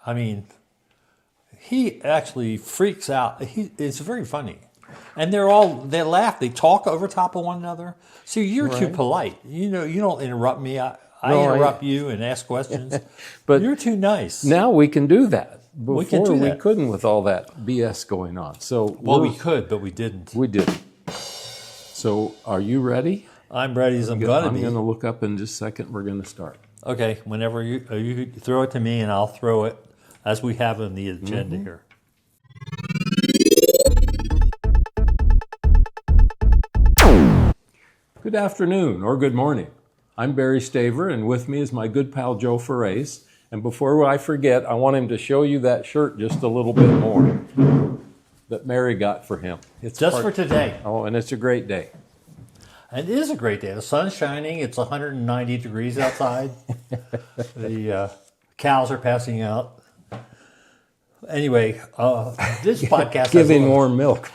I mean, he actually freaks out. It's very funny. And they laugh, they talk over top of one another. See, you're too polite. You don't interrupt me. I interrupt you and ask questions. But you're too nice. Now we can do that. Before we can do that. We couldn't with all that BS going on. So we could, but we didn't. We didn't. So are you ready? I'm ready as I'm going to be. I'm going to look up in just a second. We're going to start. Okay, whenever you throw it to me, and I'll throw it as we have on the agenda here. Good afternoon or good morning. I'm Barry Staver, and with me is my good pal Joe Farace. And before I forget, I want him to show you that shirt just a little bit more that Mary got for him. It's just for today. Oh, and it's a great day. It is a great day. The sun's shining. It's 190 degrees outside. The cows are passing out. Anyway, this podcast giving warm milk.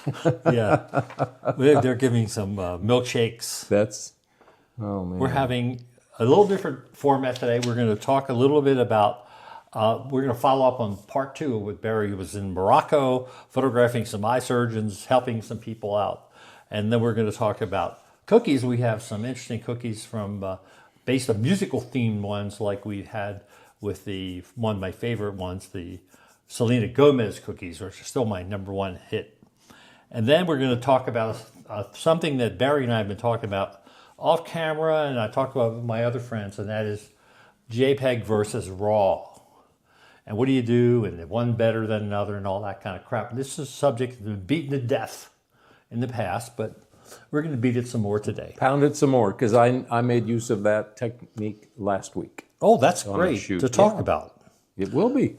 Yeah, they're giving some milkshakes. Oh man. We're having a little different format today. We're going to talk a little bit about. We're going to follow up on part 2 with Barry, who was in Morocco, photographing some eye surgeons, helping some people out, and then we're going to talk about cookies. We have some interesting cookies from based on musical themed ones, like we had with one of my favorite ones, the Selena Gomez cookies, which are still my #1 hit. And then we're going to talk about something that Barry and I have been talking about off camera, and I talked about with my other friends, and that is JPEG versus RAW. And what do you do? And one better than another, and all that kind of crap. This is a subject that's been beaten to death in the past, but we're going to beat it some more today. Pound it some more, because I made use of that technique last week. Oh, that's great to talk about. It will be.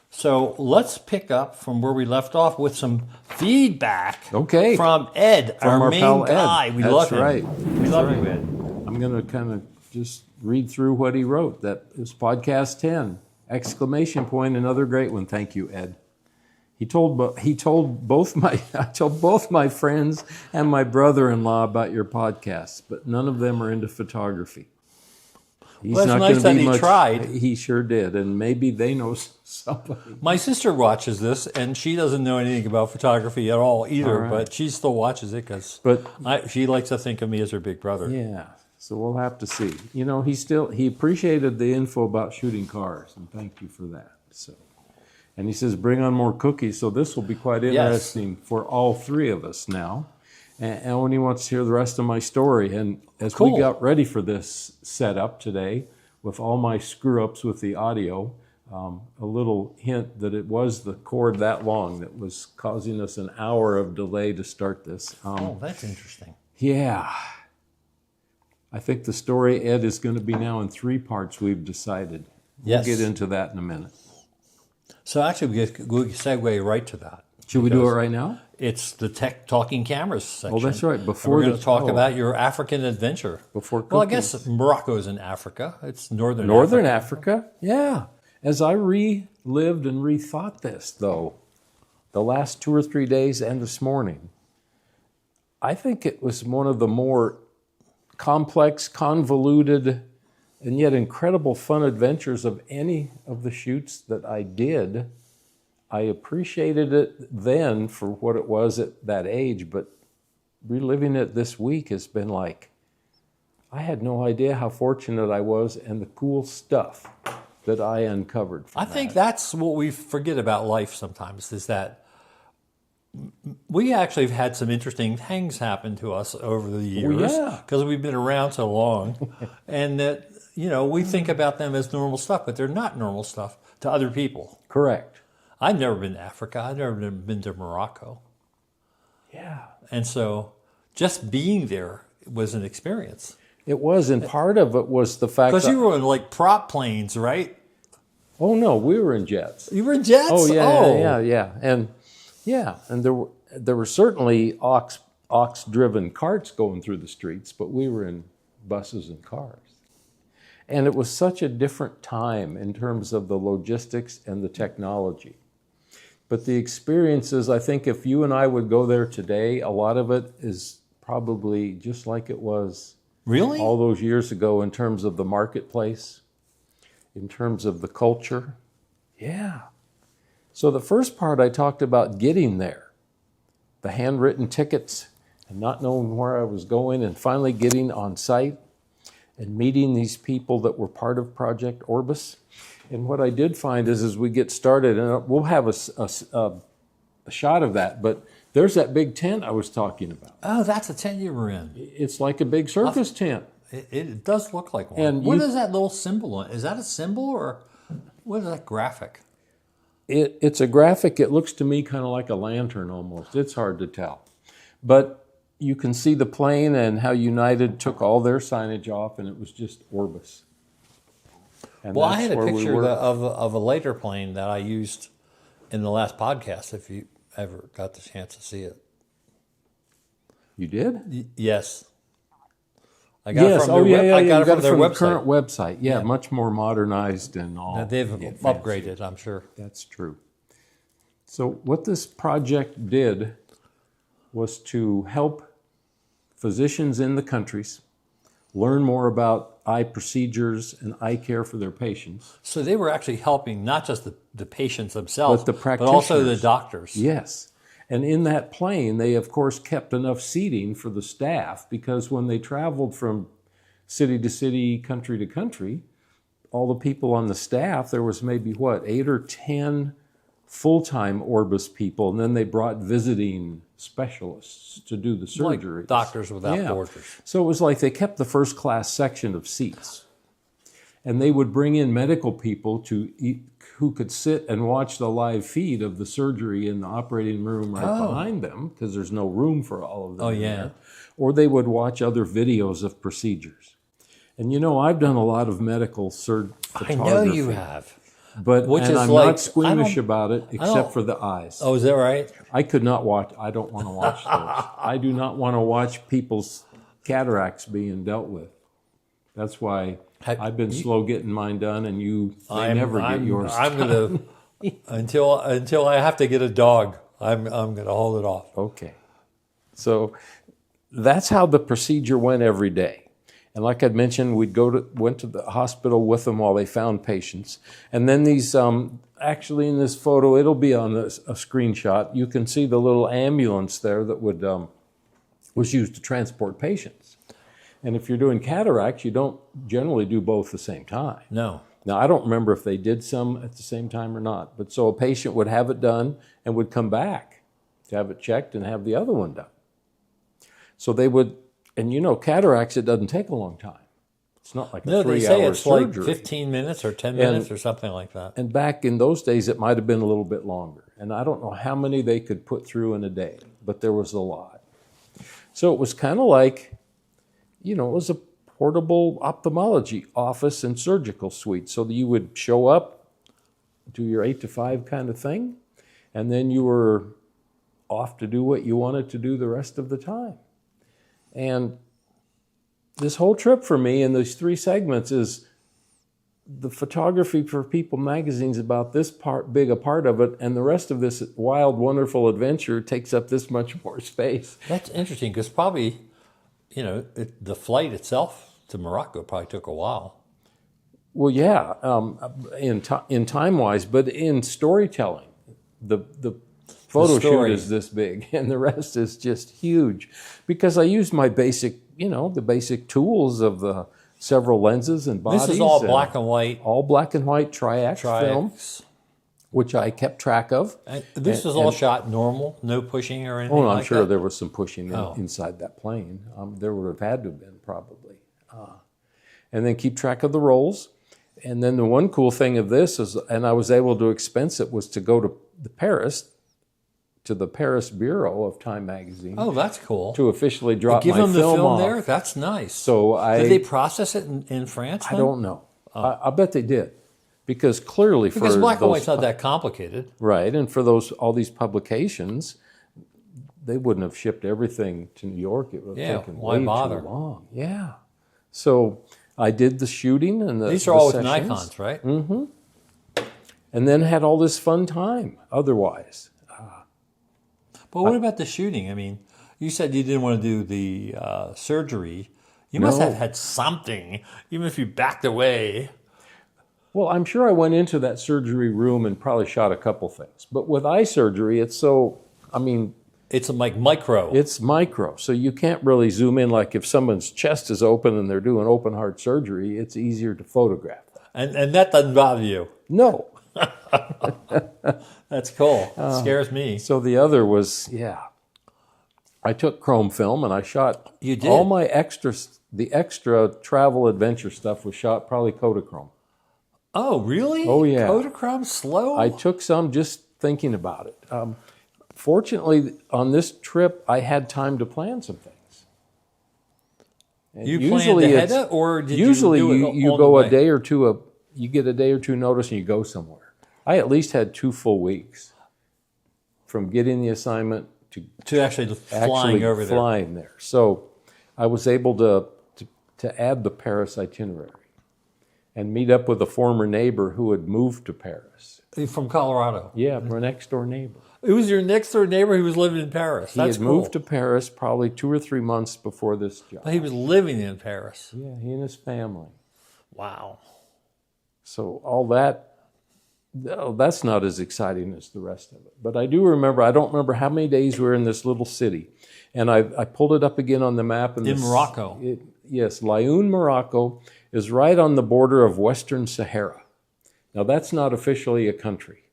So let's pick up from where we left off with some feedback from Ed, from our main guy. Ed. We love him. Right. We love you, Ed. I'm going to kind of just read through what he wrote. That is podcast 10, ! Another great one. Thank you, Ed. I told both my friends and my brother-in-law about your podcast, but none of them are into photography. Well, that's nice that he tried. He sure did, and maybe they know somebody. My sister watches this, and she doesn't know anything about photography at all either, but she still watches it because she likes to think of me as her big brother. Yeah, so we'll have to see. You know, he appreciated the info about shooting cars, and thank you for that. So, and he says, bring on more cookies, so this will be quite interesting for all three of us now. And when he wants to hear the rest of my story. And as we got ready for this setup today, with all my screw-ups with the audio, a little hint that it was the cord that long that was causing us an hour of delay to start this. That's interesting. Yeah. I think the story, Ed, is going to be now in 3 parts, we've decided. We'll get into that in a minute. So actually, we segue right to that. Should we do it right now? It's the tech talking cameras section. Oh, that's right. We're going to talk about your African adventure. Well, I guess Morocco is in Africa. It's northern Africa. Yeah. As I relived and rethought this, though, the last 2 or 3 days and this morning, I think it was one of the more complex, convoluted, and yet incredible fun adventures of any of the shoots that I did. I appreciated it then for what it was at that age, but reliving it this week has been like, I had no idea how fortunate I was and the cool stuff that I uncovered. I think that's what we forget about life sometimes, is that we actually have had some interesting things happen to us over the years because we've been around so long, and that, we think about them as normal stuff, but they're not normal stuff to other people. Correct. I've never been to Africa. I've never been to Morocco. Yeah. And so just being there was an experience. It was, and part of it was the fact that... Because you were in like prop planes, right? Oh, no, we were in jets. You were in jets? Oh, yeah. And there were certainly ox-driven carts going through the streets, but we were in buses and cars. And it was such a different time in terms of the logistics and the technology. But the experiences, I think if you and I would go there today, a lot of it is probably just like it was all those years ago in terms of the marketplace, in terms of the culture. Yeah. So the first part I talked about getting there, the handwritten tickets and not knowing where I was going, and finally getting on site and meeting these people that were part of Project Orbis. And what I did find is as we get started, and we'll have a shot of that, but there's that big tent I was talking about. Oh, that's a tent you were in. It's like a big circus tent. It does look like one. And what is that little symbol on? Is that a symbol or what is that graphic? It's a graphic. It looks to me kind of like a lantern almost. It's hard to tell. But you can see the plane and how United took all their signage off, and it was just Orbis. And well, I had a picture of a later plane that I used in the last podcast, if you ever got the chance to see it. You did? Yes. I got it from their website. Current website. Yeah, much more modernized and all. Now they've upgraded, I'm sure. That's true. So what this project did was to help physicians in the countries learn more about eye procedures and eye care for their patients. So they were actually helping not just the patients themselves, but also the doctors. Yes. And in that plane, they, of course, kept enough seating for the staff because when they traveled from city to city, country to country, all the people on the staff, there was maybe, 8 or 10 full-time Orbis people, and then they brought visiting specialists to do the surgery. Like Doctors Without Borders. So it was like they kept the first-class section of seats. And they would bring in medical people who could sit and watch the live feed of the surgery in the operating room behind them, because there's no room for all of them. Oh, yeah. Or they would watch other videos of procedures. And I've done a lot of medical photography. I know you have. But I'm not squeamish about it, except for the eyes. Oh, is that right? I could not watch. I don't want to watch those. I do not want to watch people's cataracts being dealt with. That's why I've been slow getting mine done, and they never get yours. I'm gonna until I have to get a dog. I'm gonna hold it off. Okay. So that's how the procedure went every day. And like I'd mentioned, went to the hospital with them while they found patients. And then these, actually in this photo, it'll be on a screenshot. You can see the little ambulance there that was used to transport patients. And if you're doing cataracts, you don't generally do both at the same time. No. Now, I don't remember if they did some at the same time or not. But so a patient would have it done and would come back to have it checked and have the other one done. So they would... And cataracts, it doesn't take a long time. It's not like a 3-hour surgery. No, they say it's like 15 minutes or 10 minutes or something like that. And back in those days, it might have been a little bit longer. And I don't know how many they could put through in a day, but there was a lot. So it was kind of like, it was a portable ophthalmology office and surgical suite. So that you would show up, do your 8 to 5 kind of thing, and then you were off to do what you wanted to do the rest of the time. And this whole trip for me in these 3 segments is the Photography for People magazine's about this big a part of it, and the rest of this wild, wonderful adventure takes up this much more space. That's interesting, because probably, the flight itself to Morocco probably took a while. Well, yeah, in time-wise, but in storytelling, the photo shoot is this big, and the rest is just huge, because I used my basic, the basic tools of the several lenses and bodies. This is all black and white. All black and white Tri-X film, which I kept track of. This was all shot normal, no pushing or anything like that? Oh, I'm sure there was some pushing inside that plane. There would have had to have been, probably. And then keep track of the rolls. And then the one cool thing of this is, and I was able to expense it, was to go to Paris, to the Paris Bureau of Time Magazine. Oh, that's cool. To officially drop my film off. Give them the film there? That's nice. So did they process it in France? I don't know. I bet they did. Because clearly because black and white's not that complicated. Right, and for all these publications, they wouldn't have shipped everything to New York. It would have taken way too long. Yeah. So I did the shooting and these are all with Nikons, right? Mm-hmm. And then had all this fun time otherwise. But what about the shooting? I mean, you said you didn't want to do the surgery. You must have had something, even if you backed away. Well, I'm sure I went into that surgery room and probably shot a couple things. But with eye surgery, it's so, I mean, It's like micro. it's micro. So you can't really zoom in. Like if someone's chest is open and they're doing open heart surgery, it's easier to photograph. And that doesn't bother you. No. That's cool. It scares me. So the other was, I took chrome film and I shot You did? all my extras. The extra travel adventure stuff was shot probably Kodachrome. Oh, really? Oh, yeah. Kodachrome slow? I took some just thinking about it. Fortunately, on this trip, I had time to plan some things. And you planned ahead of, or did usually you do it you on go the a way? day or two. You get a day or two notice and you go somewhere. I at least had 2 full weeks from getting the assignment To actually flying over there. flying there. So I was able to add the Paris itinerary and meet up with a former neighbor who had moved to Paris. From Colorado. Yeah, my next door neighbor. It was your next door neighbor who was living in Paris. He That's had cool. moved to Paris probably 2 or 3 months before this job. But he was living in Paris. Yeah, he and his family. Wow. So all that, that's not as exciting as the rest of it. But I do remember, I don't remember how many days we were in this little city. And I pulled it up again on the map. In Morocco. Yes, Laayoune, Morocco is right on the border of Western Sahara. Now that's not officially a country.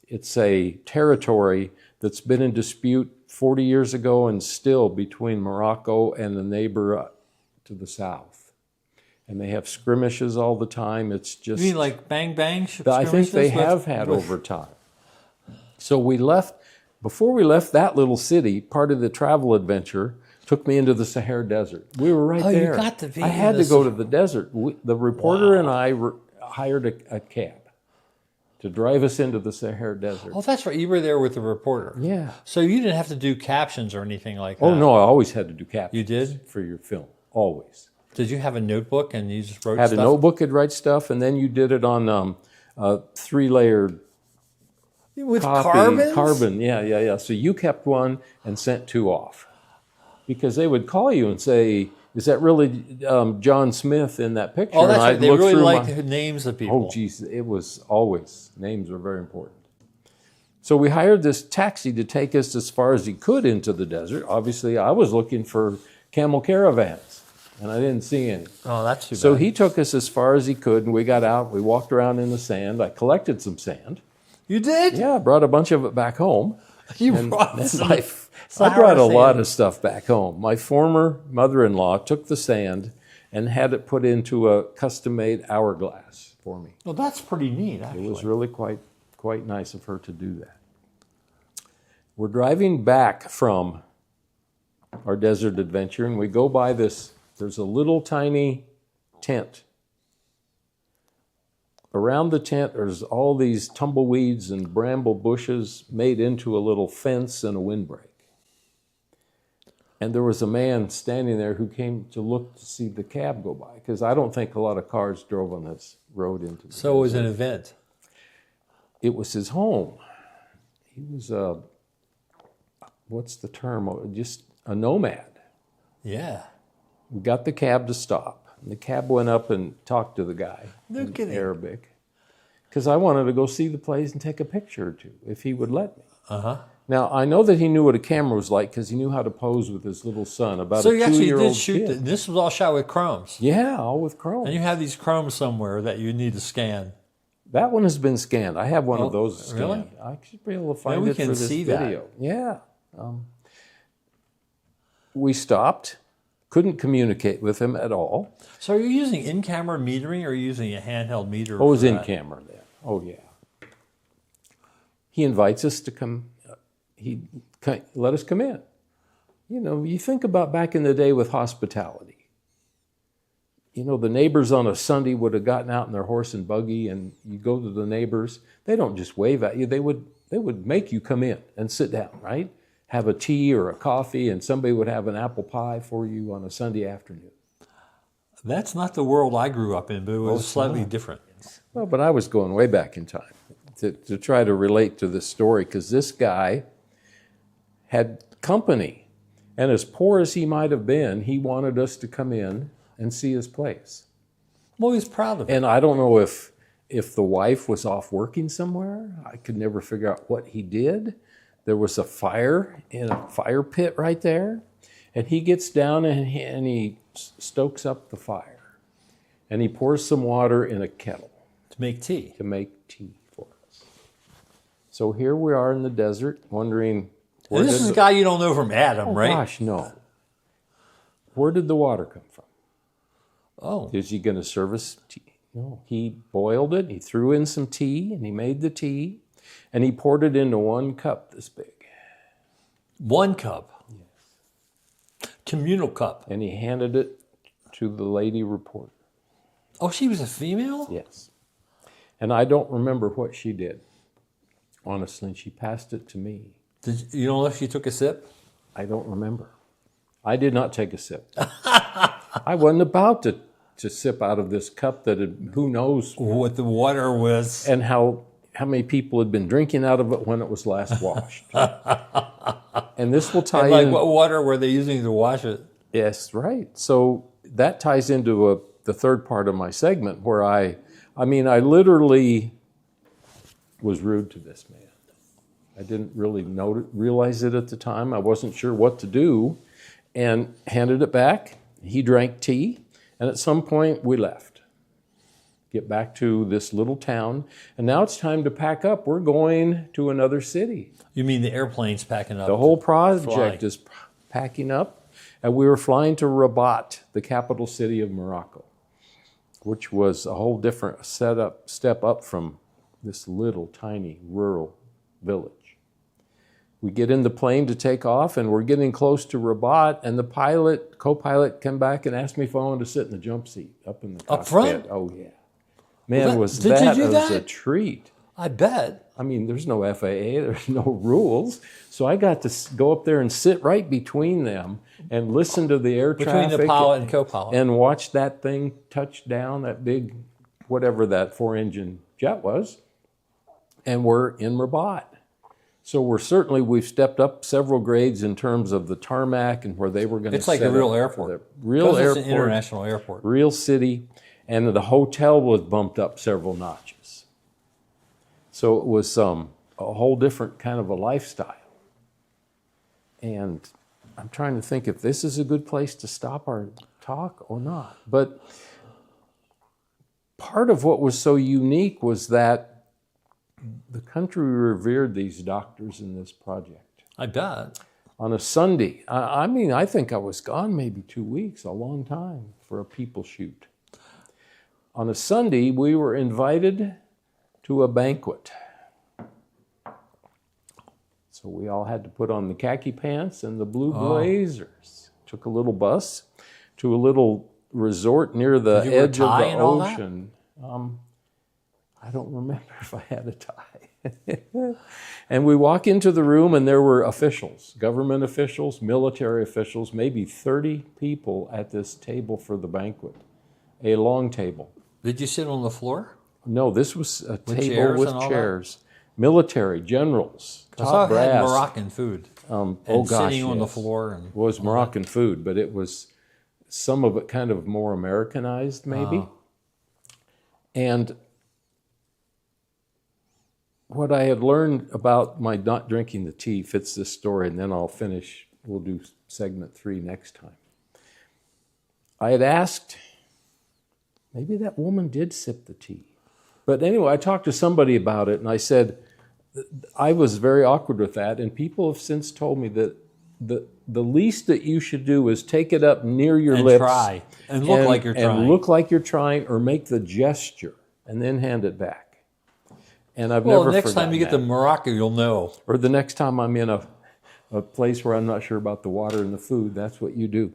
It's a territory that's been in dispute 40 years ago and still between Morocco and the neighbor to the south. And they have skirmishes all the time. It's just... You mean like bang bang? I think they have had over time. So we left, before we left that little city, part of the travel adventure took me into the Sahara Desert. We were right there. You got to be I had to go to the desert. The reporter and I hired a cab to drive us into the Sahara Desert. Oh, that's right. You were there with the reporter. Yeah. So you didn't have to do captions or anything like that. Oh, no, I always had to do captions. You did? For your film, always. Did you have a notebook and you just wrote Had stuff? a notebook, I'd write stuff, and then you did it on 3-layered with copy. carbons? Yeah. So you kept one and sent 2 off. Because they would call you and say, is that really John Smith in that picture? Oh, that's and right. I'd They look really through liked the names of people. Oh, geez, it was always, names were very important. So we hired this taxi to take us as far as he could into the desert. Obviously, I was looking for camel caravans, and I didn't see any. Oh, that's too bad. So he took us as far as he could, and we got out. We walked around in the sand. I collected some sand. You did? Yeah, I brought a bunch of it back home. You brought some I brought a lot sand. of stuff back home. My former mother-in-law took the sand and had it put into a custom-made hourglass for me. Well, that's pretty neat, actually. It was really quite nice of her to do that. We're driving back from our desert adventure, and we go by this. There's a little tiny tent. Around the tent, there's all these tumbleweeds and bramble bushes made into a little fence and a windbreak. And there was a man standing there who came to look to see the cab go by, because I don't think a lot of cars drove on this road into the So it was an event. It was his home. He was what's the term? Just a nomad. Yeah. We got the cab to stop. And the cab went up and talked to the guy in kidding. Arabic. Because I wanted to go see the place and take a picture or two, if he would let me. Uh-huh. Now, I know that he knew what a camera was like because he knew how to pose with his little son, about So a you actually 2-year-old did shoot kid. this was all shot with chromes. Yeah, all with chrome. And you have these chromes somewhere that you need to scan. That one has been scanned. I have one Oh, of those scanned. really? I should be able to find we it can for this see that. video. Yeah. We stopped, couldn't communicate with him at all. So are you using in-camera metering or are you using a handheld meter? Oh, it was for in that? camera then. Oh, yeah. He invites us to come. He let us come in. You know, you think about back in the day with hospitality. You know, the neighbors on a Sunday would have gotten out in their horse and buggy, and you go to the neighbors. They don't just wave at you. They would make you come in and sit down, right? Have a tea or a coffee, and somebody would have an apple pie for you on a Sunday afternoon. That's not the world I grew up in, but it was slightly different. Well, but I was going way back in time to try to relate to this story, because this guy had company. And as poor as he might have been, he wanted us to come in and see his place. Well, he's proud of it. And I don't know if if the wife was off working somewhere. I could never figure out what he did. There was a fire in a fire pit right there. And he gets down and he stokes up the fire. And he pours some water in a kettle. To make tea. To make tea for us. So here we are in the desert, wondering... And this is a guy you don't know from Adam, right? Gosh, no. Where did the water come from? Oh. Is he going to serve us tea? No. He boiled it, he threw in some tea, and he made the tea, and he poured it into one cup this big. 1 cup? Yes. Communal cup? And he handed it to the lady reporter. Oh, she was a female? Yes. And I don't remember what she did. Honestly, she passed it to me. You don't know if she took a sip? I don't remember. I did not take a sip. I wasn't about to sip out of this cup that had, who knows what the water was. And how many people had been drinking out of it when it was last washed. And this will tie in. What water were they using to wash it? Yes, right. So that ties into the third part of my segment where I literally was rude to this man. I didn't really realize it at the time. I wasn't sure what to do, and handed it back. He drank tea, and at some point we left. Get back to this little town, and now it's time to pack up. We're going to another city. You mean the airplane's packing up? The whole project is packing up, and we were flying to Rabat, the capital city of Morocco, which was a whole different step up from this little tiny rural village. We get in the plane to take off, and we're getting close to Rabat, and the co-pilot came back and asked me if I wanted to sit in the jump seat up in the cockpit. Up front? Oh, yeah. Man, was did you do that that? A treat. I bet. I mean, there's no FAA, there's no rules. So I got to go up there and sit right between them and listen to the air traffic. Between the pilot and co-pilot. And watch that thing touch down, that big, whatever that 4-engine jet was. And we're in Rabat. So we've stepped up several grades in terms of the tarmac and where they were going to. It's like a real airport. Real airport. It's an international airport. Real city, and the hotel was bumped up several notches. So it was a whole different kind of a lifestyle. And I'm trying to think if this is a good place to stop our talk or not. But part of what was so unique was that the country revered these doctors in this project. I bet. On a Sunday. I think I was gone maybe 2 weeks, a long time for a people shoot. On a Sunday, we were invited to a banquet. So we all had to put on the khaki pants and the blue blazers. Took a little bus to a little resort near the edge of the ocean. I don't remember if I had a tie. And we walk into the room, and there were officials, government officials, military officials, maybe 30 people at this table for the banquet, a long table. Did you sit on the floor? No, this was a table with chairs. Military, generals, top I brass. had Moroccan food. Sitting on the floor. It was Moroccan food, but it was some of it kind of more Americanized, maybe. And what I had learned about my not drinking the tea fits this story, and then I'll finish. We'll do segment 3 next time. I had asked, maybe that woman did sip the tea. But anyway, I talked to somebody about it, and I said, I was very awkward with that, and people have since told me that the least that you should do is take it up near your lips. Try. And look like you're trying. And look like you're trying, or make the gesture, and then hand it back. And I've never next forgotten time you get to Morocco, you'll know. Or the next time I'm in a place where I'm not sure about the water and the food, that's what you do.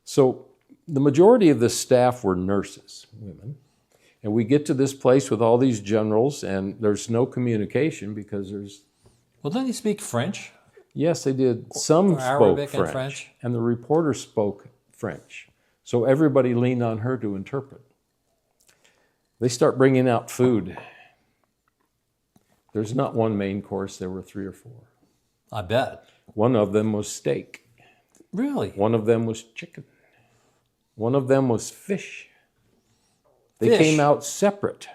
So the majority of the staff were nurses, women. And we get to this place with all these generals, and there's no communication because there's... Well, don't they speak French? Yes, they did. Some spoke Arabic French, and French. And the reporter spoke French. So everybody leaned on her to interpret. They start bringing out food. There's not one main course, there were 3 or 4. I bet. One of them was steak. Really? One of them was chicken. One of them was fish. They came out separate.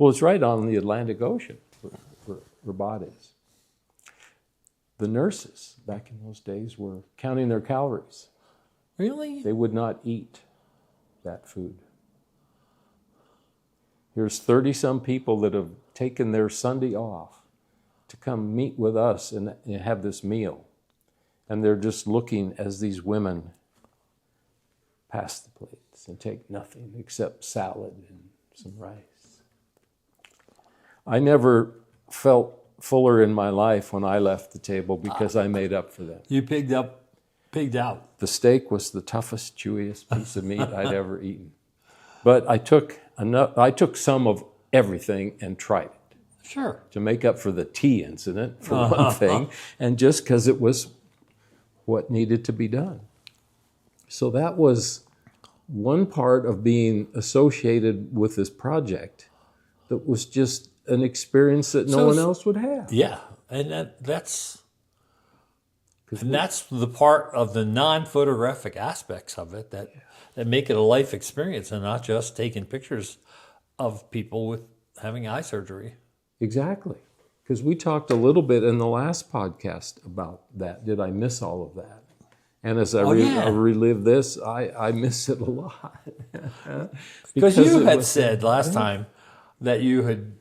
Well, it's right on the Atlantic Ocean where Rabat is. The nurses back in those days were counting their calories. Really? They would not eat that food. Here's 30-some people that have taken their Sunday off to come meet with us and have this meal. And they're just looking as these women pass the plates and take nothing except salad and some rice. I never felt fuller in my life when I left the table because I made up for them. You pigged out. The steak was the toughest, chewiest piece of meat I'd ever eaten. But I took some of everything and tried it. Sure. To make up for the tea incident, for one thing, and just because it was what needed to be done. So that was one part of being associated with this project that was just an experience that no one else would have. Yeah, and that's the part of the non-photographic aspects of it that make it a life experience and not just taking pictures of people with having eye surgery. Exactly. Because we talked a little bit in the last podcast about that. Did I miss all of that? And as I relive this, I miss it a lot. Because you had said last time that you had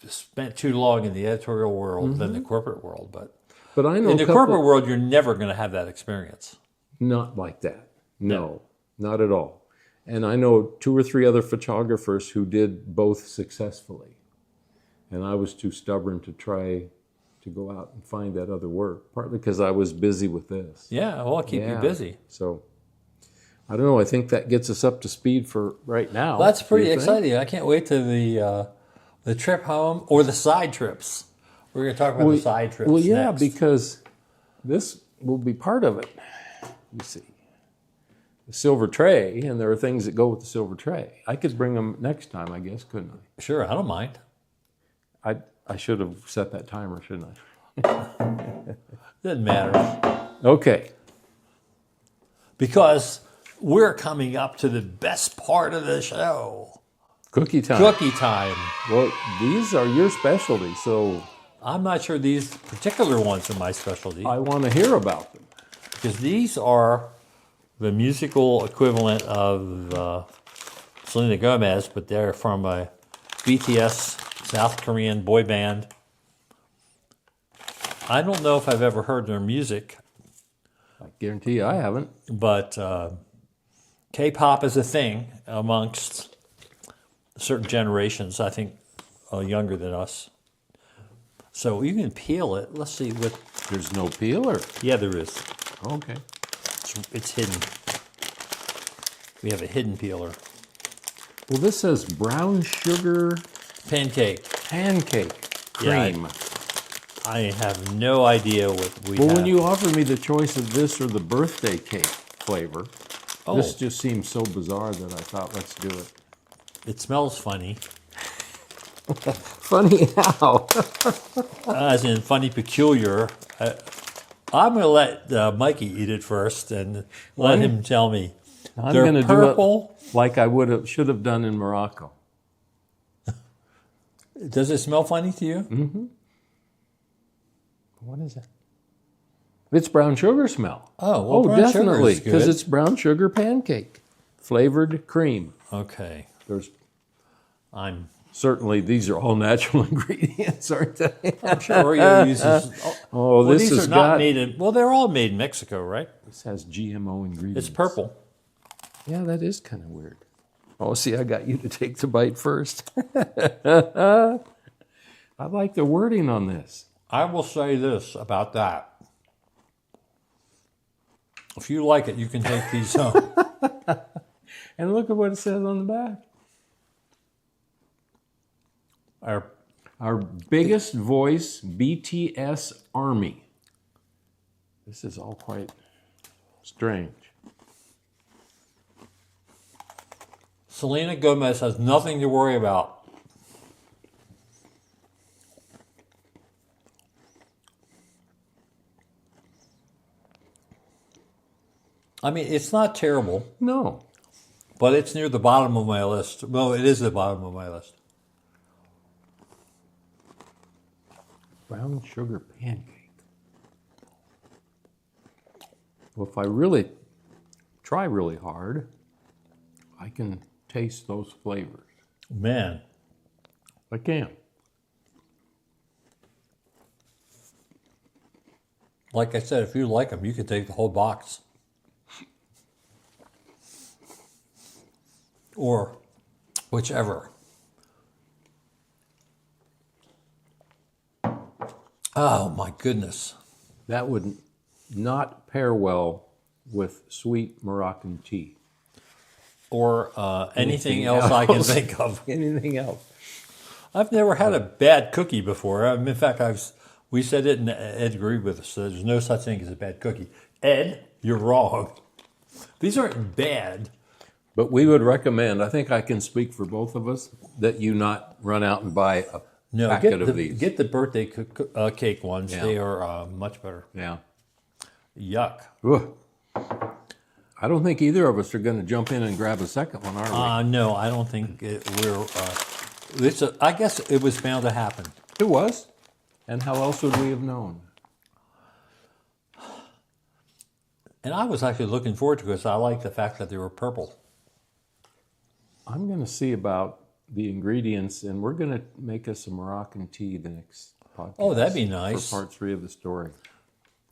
spent too long in the editorial world than the corporate world. But I know in the corporate world, you're never going to have that experience. Not like that. No, not at all. And I know 2 or 3 other photographers who did both successfully. And I was too stubborn to try to go out and find that other work, partly because I was busy with this. Yeah, well, I'll keep you busy. So, I don't know. I think that gets us up to speed for right now. Well, that's pretty exciting. I can't wait to the trip home or the side trips. We're going to talk about the side trips next. Because this will be part of it. You see. The silver tray, and there are things that go with the silver tray. I could bring them next time, I guess, couldn't I? Sure, I don't mind. I should have set that timer, shouldn't I? Doesn't matter. Okay. Because we're coming up to the best part of the show. Cookie time. Cookie time. Well, these are your specialty, so... I'm not sure these particular ones are my specialty. I want to hear about them. Because these are the musical equivalent of Selena Gomez, but they're from a BTS South Korean boy band. I don't know if I've ever heard their music. I guarantee you I haven't. But K-pop is a thing amongst certain generations, I think younger than us. So you can peel it. Let's see what... There's no peeler. Yeah, there is. Okay. It's hidden. We have a hidden peeler. Well, this says brown sugar... Pancake. Pancake cream. Yeah, I have no idea what we have. Well, when you offered me the choice of this or the birthday cake flavor, this just seemed so bizarre that I thought, let's do it. It smells funny. Funny how? As in funny peculiar. I'm going to let Mikey eat it first and let him tell me. I'm They're going to purple. do it like I should have done in Morocco. Does it smell funny to you? Mm-hmm. What is it? It's brown sugar smell. Oh, well, definitely, because it's brown sugar pancake, flavored cream. Okay. Certainly, these are all natural ingredients, aren't they? I'm sure he uses... This is not made in... Well, they're all made in Mexico, right? This has GMO ingredients. It's purple. Yeah, that is kind of weird. Oh, see, I got you to take the bite first. I like the wording on this. I will say this about that. If you like it, you can take these home. And look at what it says on the back. Our biggest voice, BTS Army. This is all quite strange. Selena Gomez has nothing to worry about. I mean, it's not terrible. No. But it's near the bottom of my list. Well, it is the bottom of my list. Brown sugar pancake. Well, if I really try really hard, I can taste those flavors. Man, I can. like I said, if you like them, you can take the whole box. Or whichever. Oh my goodness. That would not pair well with sweet Moroccan tea. Or anything else I can think of. Anything else? I've never had a bad cookie before. In fact, we said it and Ed agreed with us. So there's no such thing as a bad cookie. Ed, you're wrong. These aren't bad. But we would recommend, I think I can speak for both of us, that you not run out and buy a packet of these. Get the birthday cake ones. Yeah. They are much better. Yeah. Yuck. Ugh. I don't think either of us are going to jump in and grab a second one, are we? No, I don't think I guess it was bound to happen. It was. And how else would we have known? And I was actually looking forward to it because I like the fact that they were purple. I'm going to see about the ingredients, and we're going to make us a Moroccan tea the next podcast. Oh, that'd be nice. For part 3 of the story.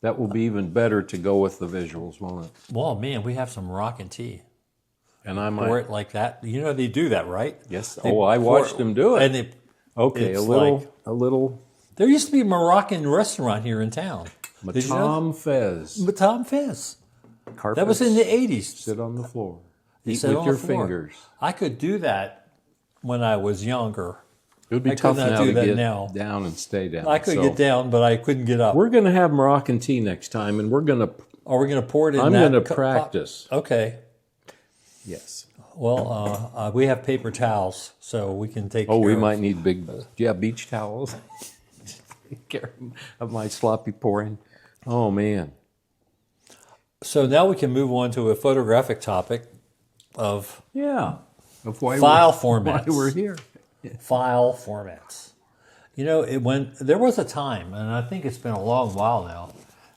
That will be even better to go with the visuals, won't it? Well, man, we have some Moroccan tea. And I might Pour it like that. You know they do that, right? Yes. They I watched them do it. And okay, it's a little. There used to be a Moroccan restaurant here in town. Did you know? Matam Fez. Matam Fez. Carpets That was in the 80s. sit on the floor. You Eat sit with on your the floor. fingers. I could do that when I was younger. It would be I tough could not now do to that get now. down and stay down. I could So get down, but I couldn't get up. We're going to have Moroccan tea next time, and we're going to. Are we going to pour it in I'm that going to practice. Okay. Yes. Well, we have paper towels, so we can take Oh, care we of might need big. Yeah, beach towels. Take care of my sloppy pouring. Oh man. So now we can move on to a photographic topic of Yeah. Of why file why formats. we're here. File formats. You know, there was a time, and I think it's been a long while now,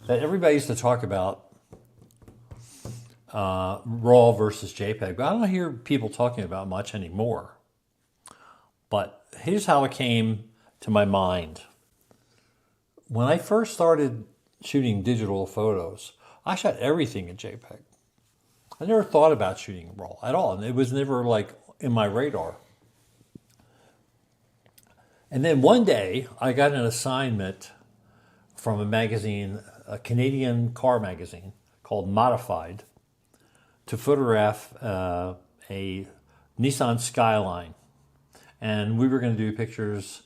that everybody used to talk about RAW versus JPEG, but I don't hear people talking about much anymore. But here's how it came to my mind. When I first started shooting digital photos, I shot everything in JPEG. I never thought about shooting RAW at all, and it was never like in my radar. And then one day, I got an assignment from a magazine, a Canadian car magazine called Modified, to photograph a Nissan Skyline. And we were going to do pictures,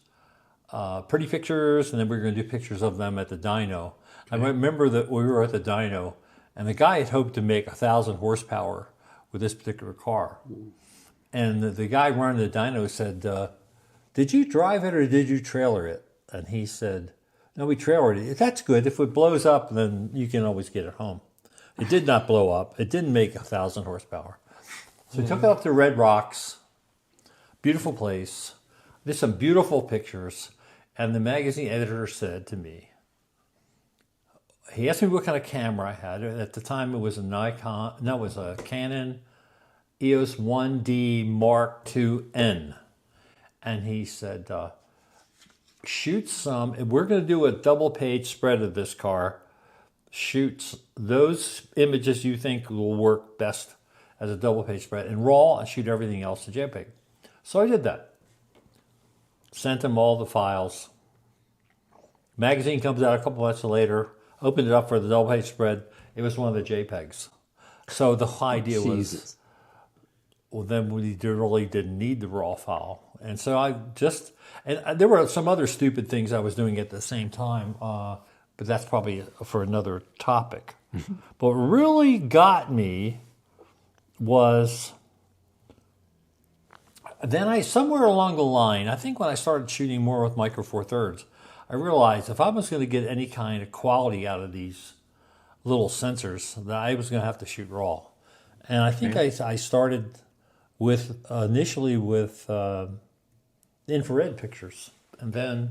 pretty pictures, and then we were going to do pictures of them at the dyno. I remember that we were at the dyno, and the guy had hoped to make 1,000 horsepower with this particular car. And the guy running the dyno said, did you drive it or did you trailer it? And he said, no, we trailered it. That's good. If it blows up, then you can always get it home. It did not blow up. It didn't make 1,000 horsepower. So we took it up to Red Rocks. Beautiful place. Did some beautiful pictures. And the magazine editor said to me, he asked me what kind of camera I had. At the time, it was a Canon EOS 1D Mark IIN. And he said, shoot some, we're going to do a double page spread of this car. Shoot those images you think will work best as a double page spread in RAW and shoot everything else to JPEG. So I did that. Sent him all the files. Magazine comes out a couple months later, opened it up for the double page spread. It was one of the JPEGs. So the idea was, well, then we really didn't need the RAW file. And so and there were some other stupid things I was doing at the same time, but that's probably for another topic. But what really got me was, then somewhere along the line, I think when I started shooting more with Micro Four Thirds, I realized if I was going to get any kind of quality out of these little sensors, that I was going to have to shoot RAW. And I think I started initially with infrared pictures, and then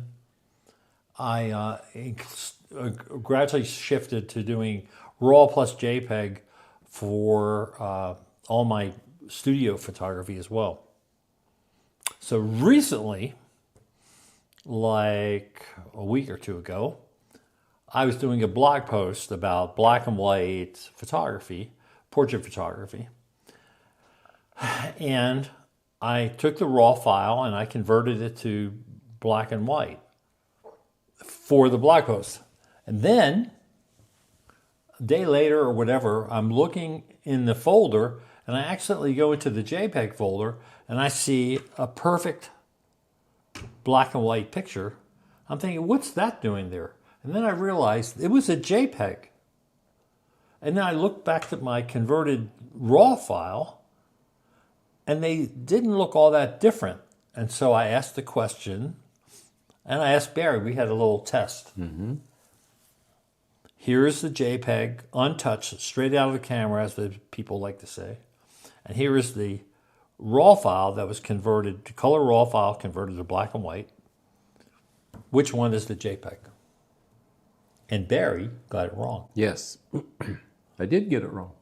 gradually shifted to doing RAW plus JPEG for all my studio photography as well. So recently, like a week or two ago, I was doing a blog post about black and white photography, portrait photography. And I took the RAW file and I converted it to black and white for the blog post. And then a day later or whatever, I'm looking in the folder and I accidentally go into the JPEG folder and I see a perfect black and white picture. I'm thinking, what's that doing there? And then I realized it was a JPEG. And then I looked back at my converted RAW file and they didn't look all that different. And so I asked the question, and I asked Barry, we had a little test. Mm-hmm. Here's the JPEG, untouched, straight out of the camera, as the people like to say. And here is the RAW file that was converted to color RAW file, converted to black and white. Which one is the JPEG? And Barry got it wrong. Yes, I did get it wrong.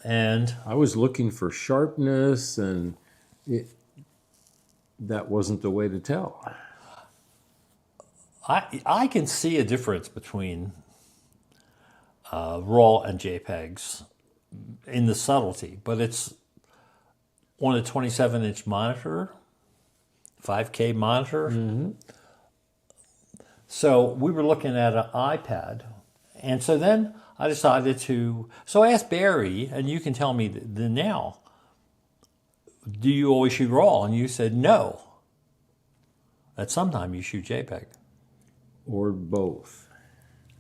And I was looking for sharpness, and that wasn't the way to tell. I can see a difference between RAW and JPEGs in the subtlety, but it's on a 27-inch monitor, 5K monitor. Mm-hmm. So we were looking at an iPad, and so then I decided to. So I asked Barry, and you can tell me now. Do you always shoot RAW? And you said no. That sometime you shoot JPEG. Or both.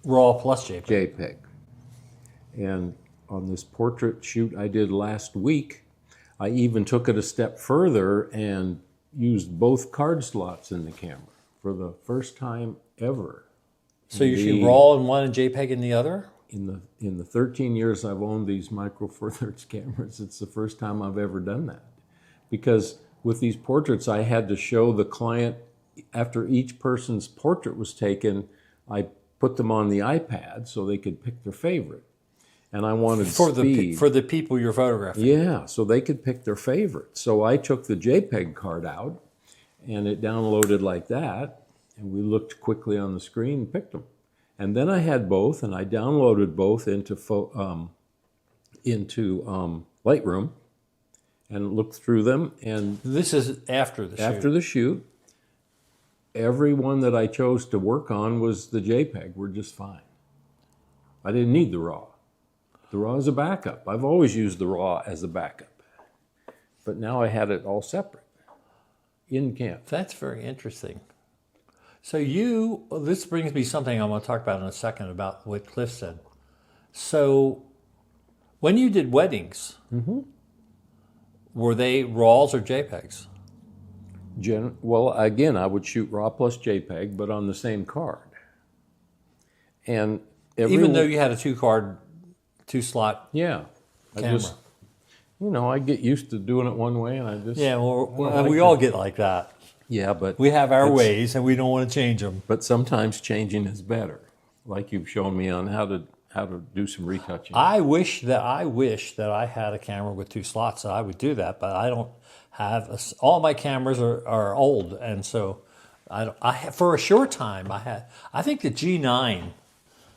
RAW plus JPEG. JPEG. And on this portrait shoot I did last week, I even took it a step further and used both card slots in the camera for the first time ever. So you shoot RAW in one and JPEG in the other? In the 13 years I've owned these Micro Four Thirds cameras, it's the first time I've ever done that. Because with these portraits, I had to show the client, after each person's portrait was taken, I put them on the iPad so they could pick their favorite. And I wanted speed. For the people you're photographing. Yeah, so they could pick their favorite. So I took the JPEG card out, and it downloaded like that, and we looked quickly on the screen and picked them. And then I had both, and I downloaded both into Lightroom and looked through them. And this is after the shoot. After the shoot, every one that I chose to work on was the JPEG. Were just fine. I didn't need the RAW. The RAW is a backup. I've always used the RAW as a backup. But now I had it all separate in camp. That's very interesting. So this brings me something I want to talk about in a second about what Cliff said. So when you did weddings, Mm-hmm. were they RAWs or JPEGs? Well, again, I would shoot RAW plus JPEG, but on the same card. And even though you had a two-slot yeah, camera. I get used to doing it one way, and I just we all get like that. Yeah, but we have our ways, and we don't want to change them. But sometimes changing is better, like you've shown me on how to do some retouching. I wish that I had a camera with two slots, so I would do that. But I don't have. All my cameras are old, and so for a short time I think the G9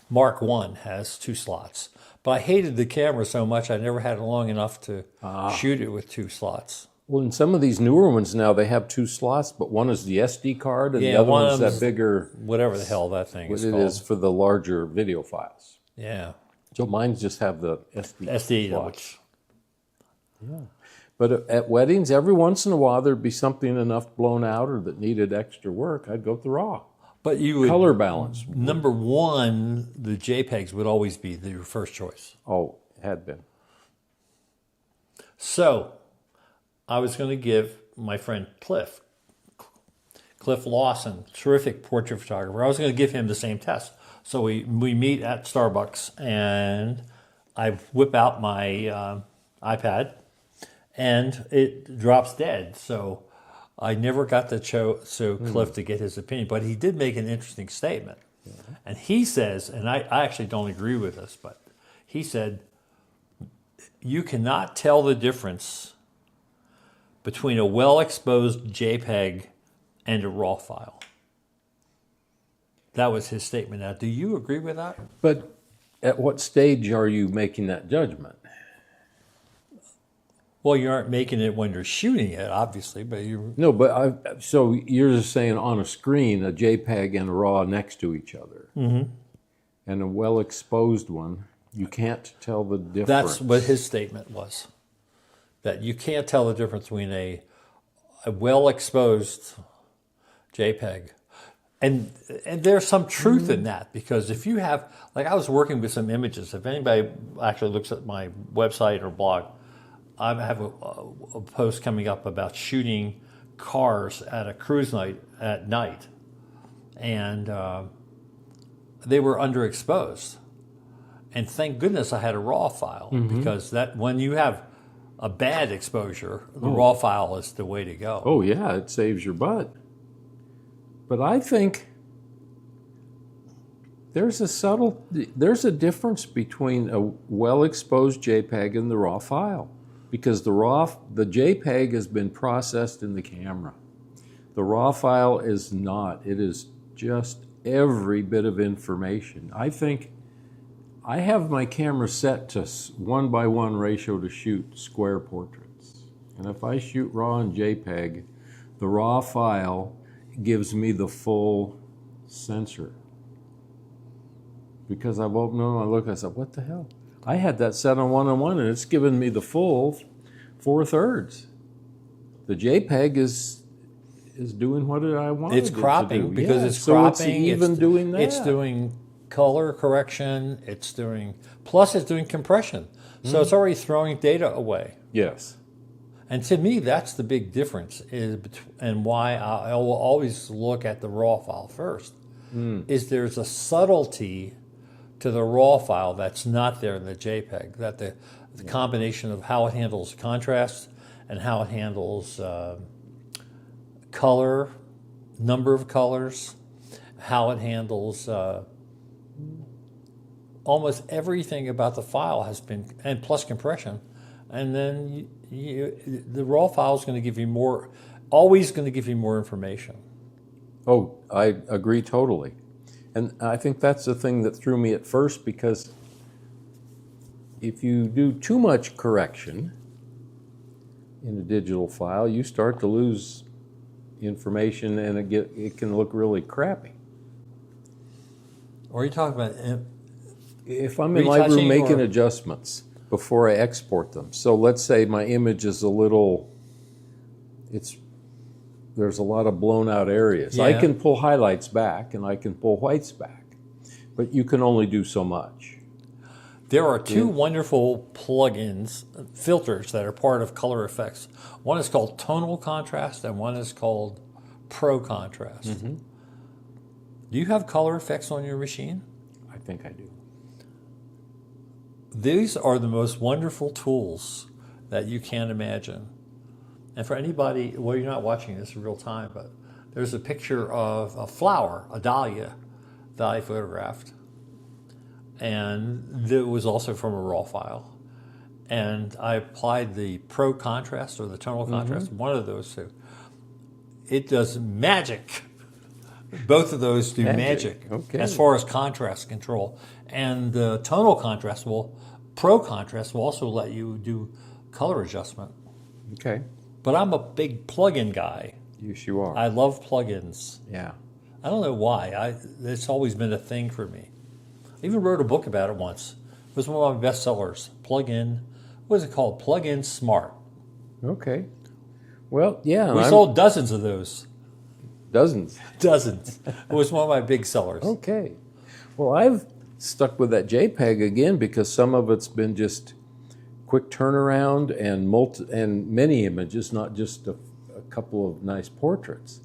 Mark I has two slots, but I hated the camera so much I never had it long enough to shoot it with two slots. Well, in some of these newer ones now, they have two slots, but one is the SD card, and the other one is that bigger... Whatever the hell that thing is called. It is for the larger video files. Yeah. So mine just have the SD slots. Yeah. But at weddings, every once in a while, there'd be something enough blown out or that needed extra work. I'd go with the RAW. But you would... Color balance. Number one, the JPEGs would always be your first choice. Oh, it had been. So... I was going to give my friend Cliff Lawson, terrific portrait photographer, I was going to give him the same test. So we meet at Starbucks, and I whip out my iPad, and it drops dead. So I never got to show Cliff to get his opinion, but he did make an interesting statement. And he says, and I actually don't agree with this, but he said, you cannot tell the difference between a well-exposed JPEG and a RAW file. That was his statement. Now, do you agree with that? But at what stage are you making that judgment? Well, you aren't making it when you're shooting it, obviously, but you... No, but so you're just saying on a screen, a JPEG and a RAW next to each other. Mm-hmm. And a well-exposed one, you can't tell the difference. That's what his statement was. That you can't tell the difference between a well-exposed JPEG. And there's some truth in that, because if you have... Like, I was working with some images. If anybody actually looks at my website or blog, I have a post coming up about shooting cars at a cruise night at night, and they were underexposed. And thank goodness I had a RAW file, because that when you have a bad exposure, the RAW file is the way to go. Oh yeah, it saves your butt. But I think there's a difference between a well-exposed JPEG and the RAW file. Because the JPEG has been processed in the camera. The RAW file is not. It is just every bit of information. I think I have my camera set to 1:1 ratio to shoot square portraits. And if I shoot RAW and JPEG, the RAW file gives me the full sensor. Because I've opened it and I look, I said, what the hell? I had that set on 1:1 and it's given me the full 4/3. The JPEG is doing what I wanted It's cropping, it to do. because Yeah, it's so cropping. It's even doing that. It's doing color correction. Plus it's doing compression. So it's already throwing data away. Yes. And to me, that's the big difference, and why I will always look at the RAW file first, is there's a subtlety to the RAW file that's not there in the JPEG, that the combination of how it handles contrast and how it handles color, number of colors, how it handles almost everything about the file has been, and plus compression. And then the RAW file is going to give you always going to give you more information. Oh, I agree totally. And I think that's the thing that threw me at first, because if you do too much correction in a digital file, you start to lose information and it can look really crappy. Or are you talking about... If I'm in Lightroom making adjustments before I export them, so let's say my image is there's a lot of blown out areas. Yeah. I can pull highlights back and I can pull whites back, but you can only do so much. There are two wonderful plugins, filters, that are part of color effects. One is called tonal contrast and one is called pro contrast. Mm-hmm. Do you have color effects on your machine? I think I do. These are the most wonderful tools that you can imagine. And for anybody, well, you're not watching this in real time, but there's a picture of a flower, a dahlia, that I photographed. And it was also from a RAW file. And I applied the pro contrast or the tonal contrast, one of those two. It does magic. Both of those do magic okay. As far as contrast control. And the tonal contrast pro contrast will also let you do color adjustment. Okay. But I'm a big plug-in guy. Yes, you are. I love plugins. Yeah. I don't know why. It's always been a thing for me. I even wrote a book about it once. It was one of my bestsellers. Plug-in. What is it called? Plug-in Smart. Okay. Well, yeah. We sold dozens of those. Dozens? Dozens. It was one of my big sellers. Okay. Well, I've stuck with that JPEG again because some of it's been just quick turnaround and many images, not just a couple of nice portraits.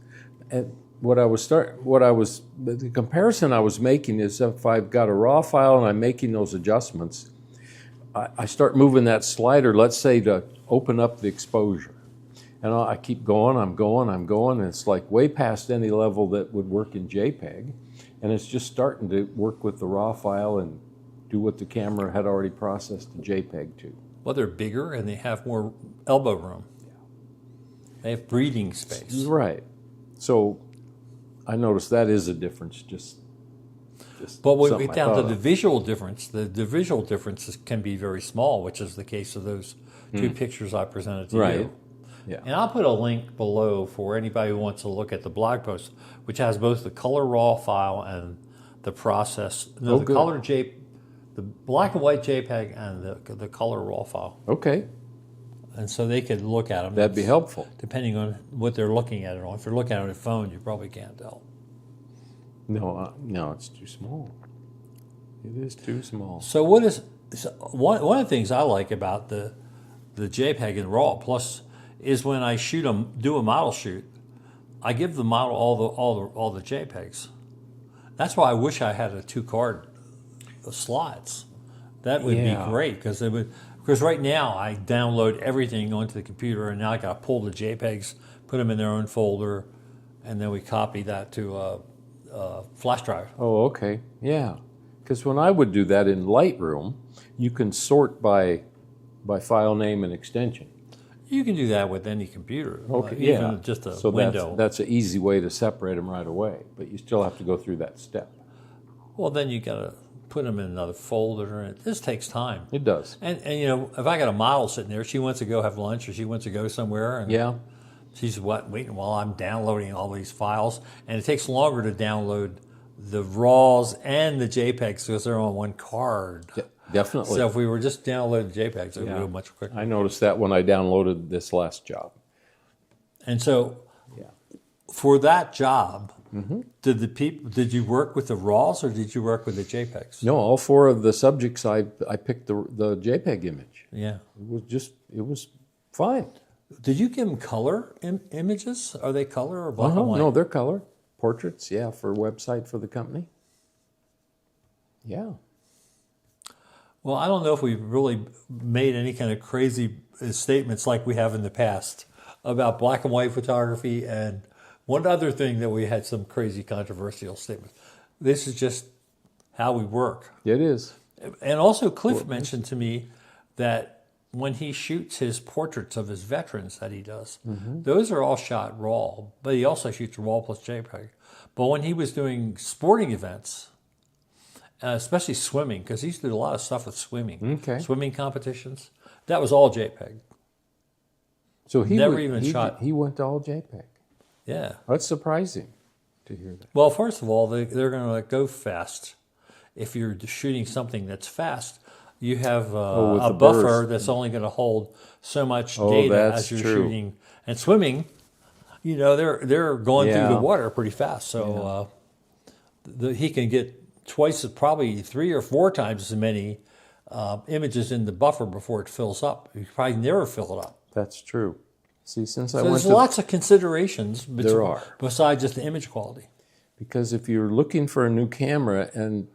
And the comparison I was making is if I've got a RAW file and I'm making those adjustments, I start moving that slider, let's say, to open up the exposure. And I keep going, I'm going, and it's like way past any level that would work in JPEG. And it's just starting to work with the RAW file and do what the camera had already processed the JPEG to. Well, they're bigger and they have more elbow room. They have breathing space. Right. So I noticed that is a difference. But when we get down to the visual difference, the visual differences can be very small, which is the case of those two pictures I presented to you. Yeah. And I'll put a link below for anybody who wants to look at the blog post, which has both the color RAW file and the process, the black and white JPEG and the color RAW file. Okay. And so they could look at them. That'd be helpful. Depending on what they're looking at it on. If they're looking at it on a phone, you probably can't tell. No, it's too small. It is too small. So one of the things I like about the JPEG and RAW Plus is when I do a model shoot, I give the model all the JPEGs. That's why I wish I had a 2-card slots. That would be great because right now I download everything onto the computer and now I got to pull the JPEGs, put them in their own folder, and then we copy that to a flash drive. Oh, okay. Yeah. Because when I would do that in Lightroom, you can sort by file name and extension. You can do that with any computer. Okay, even just a window. That's an easy way to separate them right away, but you still have to go through that step. Well, then you got to put them in another folder, and this takes time. It does. And if I got a model sitting there, she wants to go have lunch or she wants to go somewhere, and she's waiting while I'm downloading all these files, and it takes longer to download the RAWs and the JPEGs because they're on one card. Definitely. So if we were just downloading JPEGs, it would go much quicker. I noticed that when I downloaded this last job. And so, for that job, did you work with the RAWs or did you work with the JPEGs? No, all 4 of the subjects I picked the JPEG image. Yeah, it was fine. Did you give them color images? Are they color or black and white? No, they're color portraits. Yeah, for a website for the company. Yeah. Well, I don't know if we've really made any kind of crazy statements like we have in the past about black and white photography. And one other thing that we had some crazy controversial statements. This is just how we work. It is. And also Cliff mentioned to me that when he shoots his portraits of his veterans that he does, those are all shot RAW, but he also shoots RAW plus JPEG. But when he was doing sporting events, especially swimming, because he used to do a lot of stuff with swimming, swimming competitions, that was all JPEG. So he shot. He went to all JPEG. Yeah. That's surprising to hear that. Well, first of all, they're going to go fast. If you're shooting something that's fast, you have a buffer that's only going to hold so much data as you're shooting. And swimming, they're going through the water pretty fast. So he can get probably 3 or 4 times as many images in the buffer before it fills up. You probably never fill it up. That's true. See, there's lots of considerations besides just the image quality. Because if you're looking for a new camera and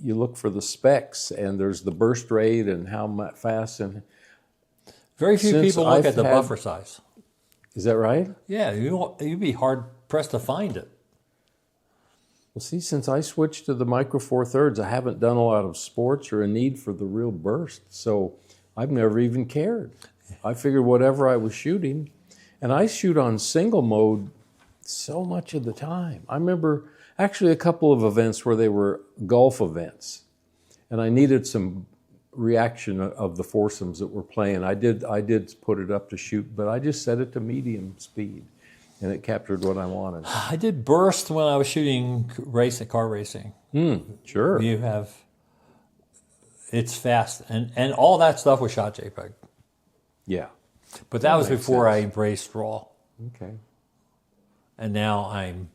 you look for the specs and there's the burst rate and how fast and very few people look at the buffer size. Is that right? Yeah, you'd be hard pressed to find it. Well, see, since I switched to the Micro Four Thirds, I haven't done a lot of sports or a need for the real burst, so I've never even cared. I figured whatever I was shooting, and I shoot on single mode so much of the time. I remember actually a couple of events where they were golf events, and I needed some reaction of the foursomes that were playing. I did put it up to shoot, but I just set it to medium speed, and it captured what I wanted. I did burst when I was shooting car racing. Sure. It's fast, and all that stuff was shot JPEG. Yeah. But that was before I embraced RAW. Okay. And now I'm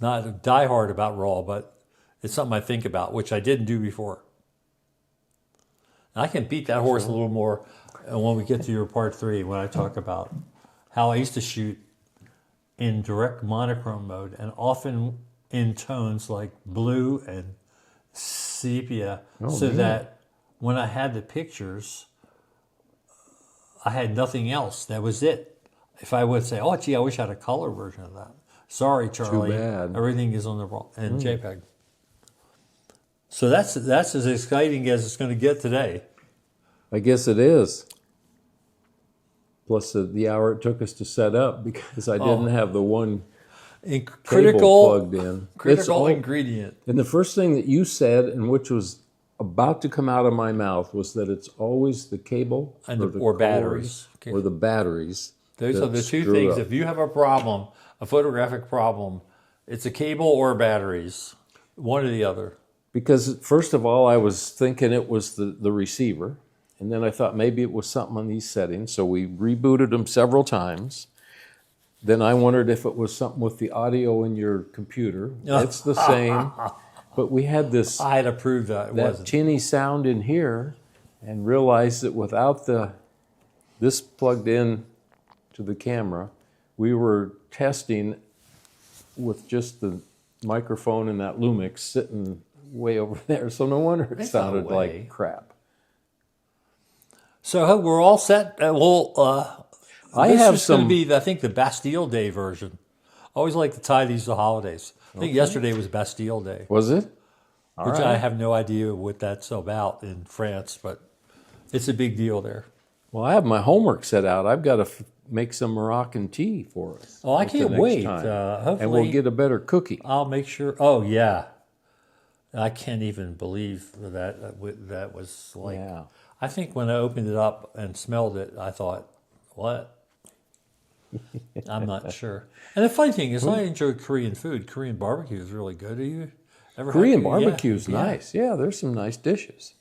not diehard about RAW, but it's something I think about, which I didn't do before. I can beat that horse a little more when we get to your part 3, when I talk about how I used to shoot in direct monochrome mode and often in tones like blue and sepia, that when I had the pictures, I had nothing else. That was it. if I would say, "Oh, gee, I wish I had a color version of that." Sorry, Charlie. bad. Everything is on the in JPEG. So that's as exciting as it's going to get today. I guess it is. Plus the hour it took us to set up because I didn't have the one cable plugged in. Critical ingredient. And the first thing that you said, and which was about to come out of my mouth, was that it's always the cable And or batteries. or the batteries. Those that are the two screw things. up. If you have a problem, a photographic problem, it's a cable or batteries. One or the other. Because first of all, I was thinking it was the receiver. And then I thought maybe it was something on these settings. So we rebooted them several times. Then I wondered if it was something with the audio in your computer. It's the same. But we had this I had to prove that it wasn't. tinny sound in here and realized that without this plugged in to the camera, we were testing with just the microphone and that Lumix sitting way over there. So no wonder it There's no sounded way. like crap. So we're all set. I this have is going to some. be, I think, the Bastille Day version. I always like to tie these to holidays. I think yesterday was Bastille Day, Was it? which I have no idea what that's about in France, but it's a big deal there. Well, I have my homework set out. I've got to make some Moroccan tea for us. Oh, I the can't next wait. time. Hopefully, And we'll get a better cookie. I'll make sure. Oh yeah, I can't even believe that was like. Yeah. I think when I opened it up and smelled it, I thought, "What?" I'm not sure. And the funny thing is, I enjoy Korean food. Korean barbecue is really good. Are you ever Korean had- barbecue is yeah. nice. Yeah, there's some nice dishes.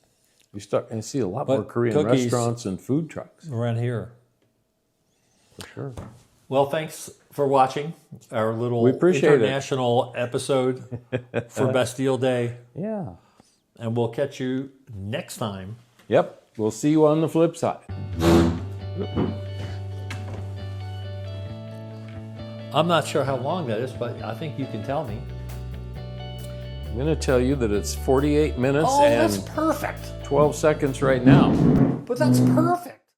You start and see a lot But more Korean cookies- restaurants and food trucks around here. for sure. Well, thanks for watching our little We appreciate it. international episode for Bastille Day, Yeah. and we'll catch you next time. Yep. We'll see you on the flip side. I'm not sure how long that is, but I think you can tell me. I'm going to tell you that it's 48 minutes Oh, that's and perfect. 12 seconds right now. But that's perfect.